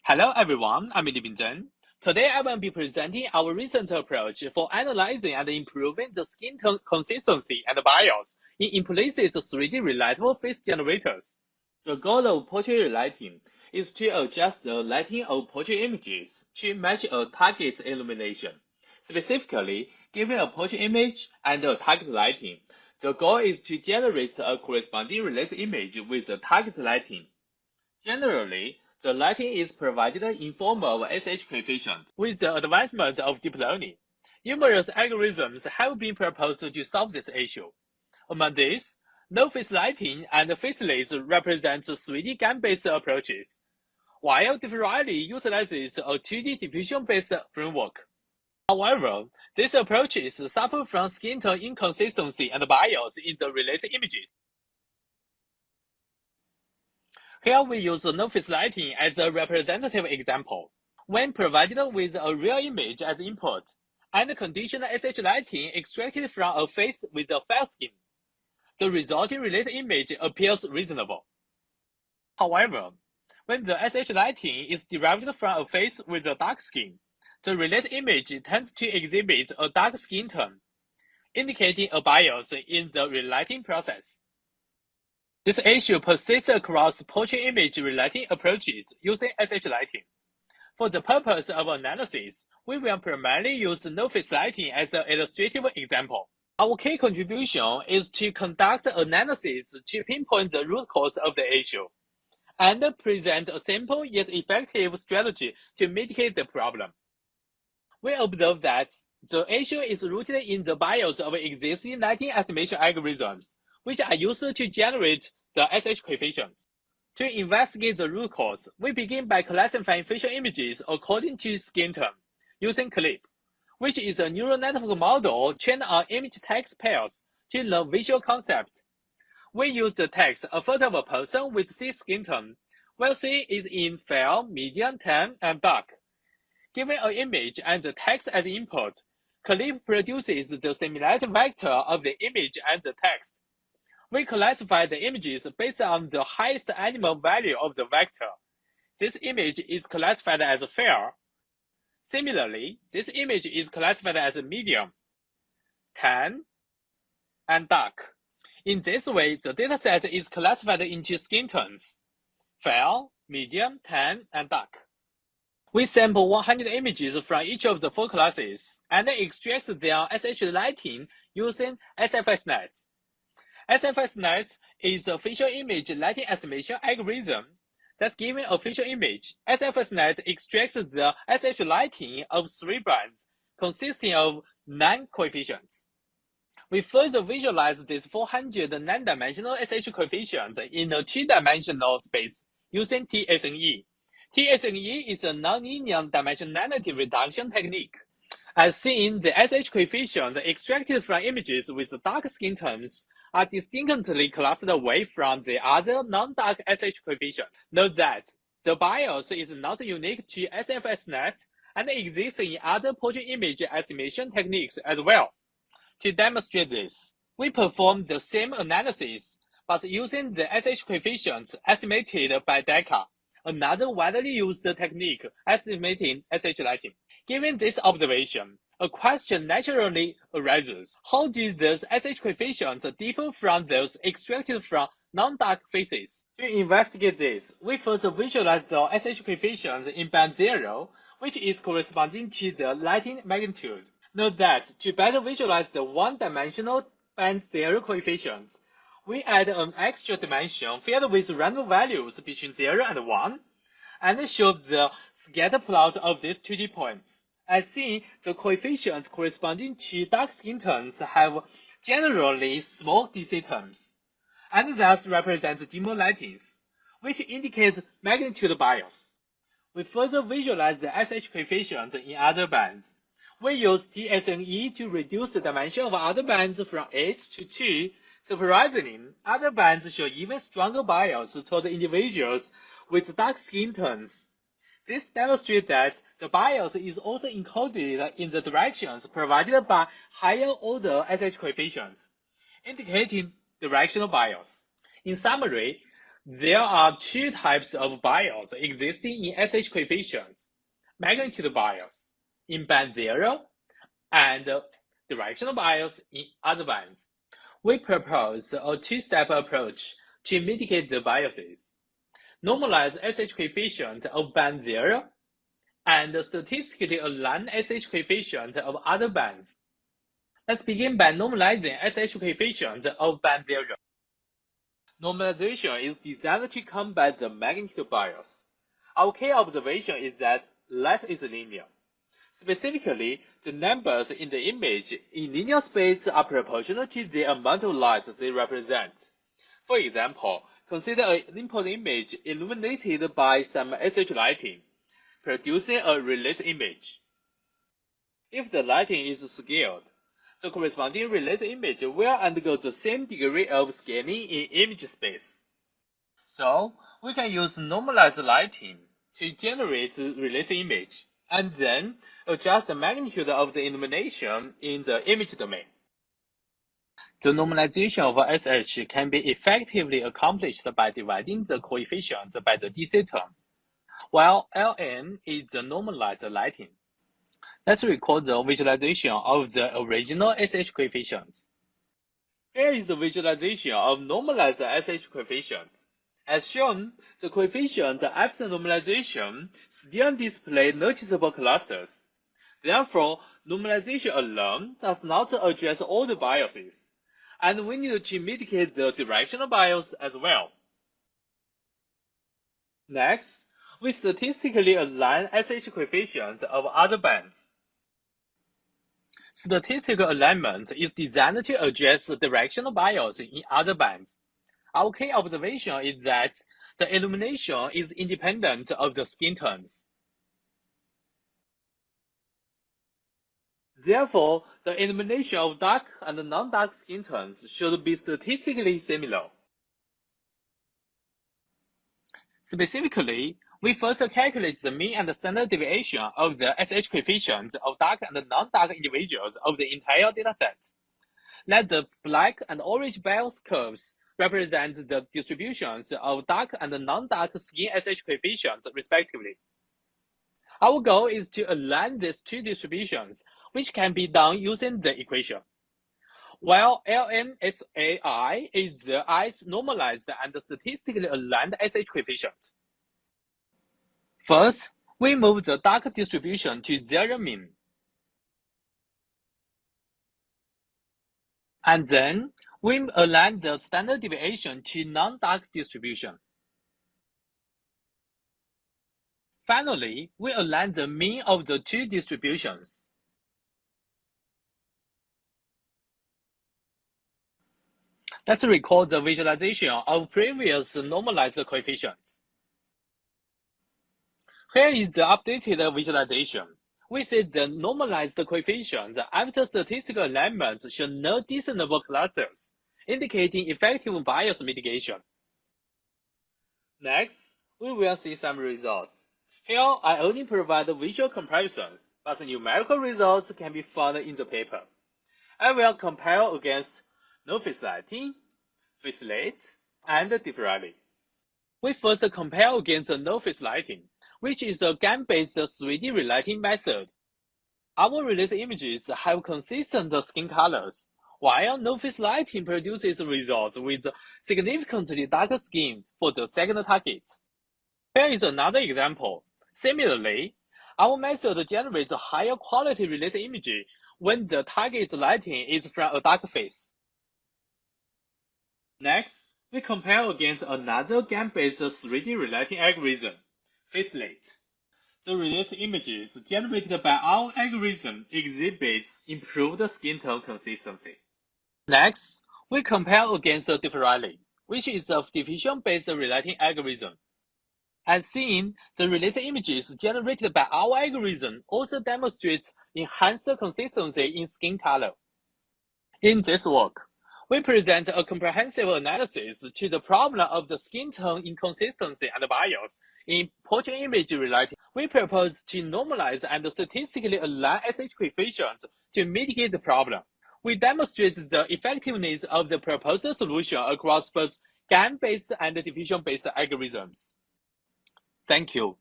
Hello everyone, I'm Zhen. Today I will be presenting our recent approach for analyzing and improving the skin tone consistency and bias in implicit 3D relightable face generators. The goal of portrait relighting is to adjust the lighting of portrait images to match a target's illumination. Specifically, given a portrait image and a target lighting, the goal is to generate a corresponding related image with the target lighting. Generally, the lighting is provided in form of SH coefficient. With the advancement of deep learning, numerous algorithms have been proposed to solve this issue. Among these, no-face lighting and faceless represent 3D GAN-based approaches, while differently utilizes a 2D diffusion-based framework. However, these approaches suffer from skin tone inconsistency and bias in the related images. Here we use no-face lighting as a representative example. When provided with a real image as input, and conditional SH lighting extracted from a face with a fair skin, the resulting related image appears reasonable. However, when the SH lighting is derived from a face with a dark skin, the related image tends to exhibit a dark skin tone, indicating a bias in the relighting process. This issue persists across portrait image relighting approaches using SH lighting. For the purpose of analysis, we will primarily use no-face lighting as an illustrative example. Our key contribution is to conduct analysis to pinpoint the root cause of the issue, and present a simple yet effective strategy to mitigate the problem. We observe that the issue is rooted in the bias of existing lighting estimation algorithms, which are used to generate the SH coefficient. To investigate the root cause, we begin by classifying facial images according to skin tone, using CLIP, which is a neural network model trained on image-text pairs to learn visual concept. We use the text, a photo of a person with C skin tone, where C is in fair, medium, tan, and dark. Given an image and the text as input, CLIP produces the similarity vector of the image and the text. We classify the images based on the highest animal value of the vector. This image is classified as fair. Similarly, this image is classified as medium, tan, and dark. In this way, the dataset is classified into skin tones: fair, medium, tan, and dark. We sample 100 images from each of the four classes and extract their SH lighting using SFSNet. SFSNet is a facial image lighting estimation algorithm that, given a facial image, SFSNet extracts the SH lighting of 3 bands consisting of 9 coefficients. We further visualize these 400 9-dimensional SH coefficients in a 2-dimensional space using TSNE. TSNE is a nonlinear dimensionality reduction technique. As seen, the SH coefficients extracted from images with dark skin tones are distinctly clustered away from the other non-dark SH coefficients. Note that the bias is not unique to SFSNet and exists in other portrait image estimation techniques as well. To demonstrate this, we perform the same analysis, but using the SH coefficients estimated by Decca, another widely used technique estimating SH lighting. Given this observation, a question naturally arises: how do those SH coefficients differ from those extracted from non-dark faces? To investigate this, we first visualize the SH coefficients in band 0, which is corresponding to the lighting magnitude. Note that to better visualize the one-dimensional band 0 coefficients, we add an extra dimension filled with random values between 0 and 1, and show the scatter plot of these 2D points. As seen, the coefficients corresponding to dark skin tones have generally small DC terms, and thus represent dimmer lightings, which indicates magnitude bias. We further visualize the SH coefficient in other bands. We use TSNE to reduce the dimension of other bands from 8 to 2. Surprisingly, other bands show even stronger bias toward individuals with dark skin tones. This demonstrates that the bias is also encoded in the directions provided by higher order SH coefficients, indicating directional bias. In summary, There are two types of bias existing in SH coefficients: magnitude bias in band 0 and directional bias in other bands. We propose a two-step approach to mitigate the biases. Normalize SH coefficient of band 0 and statistically align SH coefficient of other bands. Let's begin by normalizing SH coefficient of band 0. Normalization is designed to combat the magnitude bias. Our key observation is that light is linear. Specifically, the numbers in the image in linear space are proportional to the amount of light they represent. For example, consider an input image illuminated by some SH lighting, producing a related image. If the lighting is scaled, the corresponding related image will undergo the same degree of scaling in image space. So, we can use normalized lighting to generate the related image, and then adjust the magnitude of the illumination in the image domain. The normalization of SH can be effectively accomplished by dividing the coefficient by the DC term, while Ln is the normalized lighting. Let's record the visualization of the original SH coefficient. Here is the visualization of normalized SH coefficient. As shown, the coefficient after normalization still display noticeable clusters. Therefore, normalization alone does not address all the biases, and we need to mitigate the directional bias as well. Next, we statistically align SH coefficients of other bands. Statistical alignment is designed to address the directional bias in other bands. Our key observation is that the illumination is independent of the skin tones. Therefore, the illumination of dark and non-dark skin tones should be statistically similar. Specifically, we first calculate the mean and standard deviation of the SH coefficients of dark and non-dark individuals of the entire dataset. Let the black and orange bell curves represent the distributions of dark and non-dark skin SH coefficients respectively. Our goal is to align these two distributions, which can be done using the equation. While LNSAI is the ice normalized and statistically aligned SH coefficient. First, we move the dark distribution to zero mean. And then, we align the standard deviation to non-dark distribution. Finally, we align the mean of the two distributions. Let's record the visualization of previous normalized coefficients. Here is the updated visualization. We see the normalized coefficients after statistical alignment show no discernible clusters, indicating effective bias mitigation. Next, we will see some results. Here, I only provide visual comparisons, but the numerical results can be found in the paper. I will compare against no-face lighting, facelight, and differently. We first compare against the no-face lighting, which is a GAN-based 3D relighting method. Our release images have consistent skin colors, while no-face lighting produces results with significantly darker skin for the second target. Here is another example. Similarly, our method generates a higher quality release image when the target lighting is from a dark face. Next, we compare against another GAN-based 3D relighting algorithm, facelight. The release images generated by our algorithm exhibits improved skin tone consistency. Next, we compare against differently, which is a diffusion-based relighting algorithm. As seen, the release images generated by our algorithm also demonstrates enhanced consistency in skin color. In this work, we present a comprehensive analysis to the problem of the skin tone inconsistency and bias in portrait image relighting. We propose to normalize and statistically align SH coefficients to mitigate the problem. We demonstrate the effectiveness of the proposed solution across both GAN-based and diffusion-based algorithms. Thank you.